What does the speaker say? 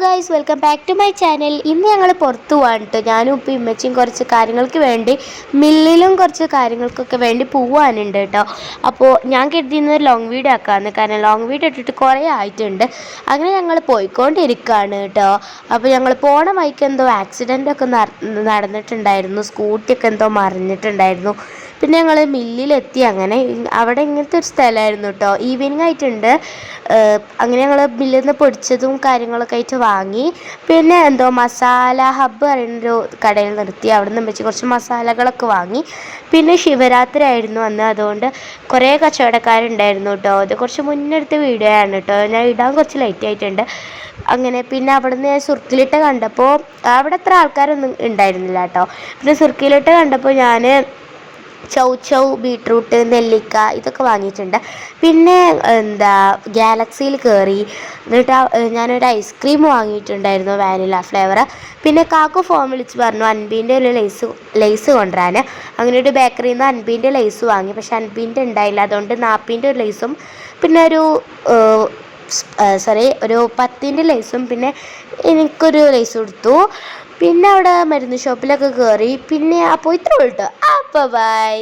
Guys, welcome back to my channel. ഇന്ന് ഞങ്ങൾ പുറത്ത് പോവാണ് കേട്ടോ. ഞാനും ഉപ്പയും ഇമ്മച്ചിയും കുറച്ച് കാര്യങ്ങൾക്ക് വേണ്ടി മില്ലിലും കുറച്ച് കാര്യങ്ങൾക്കൊക്കെ വേണ്ടി പോവാനുണ്ട് കേട്ടോ. അപ്പോൾ ഞാൻ കരുതിയിരുന്നത് ലോങ് വീഡിയോ ആക്കാമെന്ന്, കാരണം ലോങ് വീഡിയോ ഇട്ടിട്ട് കുറേ ആയിട്ടുണ്ട്. അങ്ങനെ ഞങ്ങൾ പോയിക്കൊണ്ടിരിക്കുകയാണ് കേട്ടോ. അപ്പോൾ ഞങ്ങൾ പോണ വഴിക്ക് എന്തോ ആക്സിഡൻ്റൊക്കെ നടന്നിട്ടുണ്ടായിരുന്നു, സ്കൂട്ടിയൊക്കെ എന്തോ മറിഞ്ഞിട്ടുണ്ടായിരുന്നു. പിന്നെ ഞങ്ങൾ മില്ലിലെത്തി. അങ്ങനെ അവിടെ ഇങ്ങനത്തെ ഒരു സ്ഥലമായിരുന്നു കേട്ടോ, ഈവനിങ് ആയിട്ടുണ്ട്. അങ്ങനെ ഞങ്ങൾ മില്ലിൽ നിന്ന് പൊടിച്ചതും കാര്യങ്ങളൊക്കെ ആയിട്ട് വാങ്ങി. പിന്നെ എന്തോ മസാല ഹബ്ബ് പറയുന്നൊരു കടയിൽ നിർത്തി, അവിടെ നിന്ന് വെച്ച് കുറച്ച് മസാലകളൊക്കെ വാങ്ങി. പിന്നെ ശിവരാത്രി ആയിരുന്നു അന്ന്, അതുകൊണ്ട് കുറേ കച്ചവടക്കാരുണ്ടായിരുന്നു കേട്ടോ. അത് കുറച്ച് മുന്നെടുത്ത വീഡിയോ ആണ് കേട്ടോ, ഞാൻ ഇടാൻ കുറച്ച് ലേറ്റ് ആയിട്ടുണ്ട്. അങ്ങനെ പിന്നെ അവിടെ നിന്ന് ഞാൻ സുർക്കിലിട്ട കണ്ടപ്പോൾ അവിടെ അത്ര ആൾക്കാരൊന്നും ഉണ്ടായിരുന്നില്ല കേട്ടോ. പിന്നെ സുർക്കിലിട്ട കണ്ടപ്പോൾ ഞാൻ ചൗ ബീട്രൂട്ട് നെല്ലിക്ക ഇതൊക്കെ വാങ്ങിയിട്ടുണ്ട്. പിന്നെ ഗാലക്സിയിൽ കയറി. എന്നിട്ട് ഞാനൊരു ഐസ്ക്രീം വാങ്ങിയിട്ടുണ്ടായിരുന്നു, വാനില ഫ്ലേവർ. പിന്നെ കാക്കു ഫോൺ വിളിച്ച് പറഞ്ഞു അൻപീൻ്റെ ഒരു ലേസ് കൊണ്ടുവരാൻ. അങ്ങനെ ഒരു ബേക്കറിയിൽ നിന്ന് അൻപീൻ്റെ ലേസ് വാങ്ങി. പക്ഷെ അൻപീൻ്റെ ഉണ്ടായില്ല, അതുകൊണ്ട് നാപ്പീൻ്റെ ഒരു ലേസും പിന്നെ ഒരു 10ൻ്റെ ലേസും പിന്നെ എനിക്കൊരു ലേസ് കൊടുത്തു. പിന്നെ അവിടെ മരുന്ന് ഷോപ്പിലൊക്കെ കയറി. പിന്നെ അപ്പോൾ ഇത്ര ഉള്ളൂ. അപ്പോൾ ബൈ.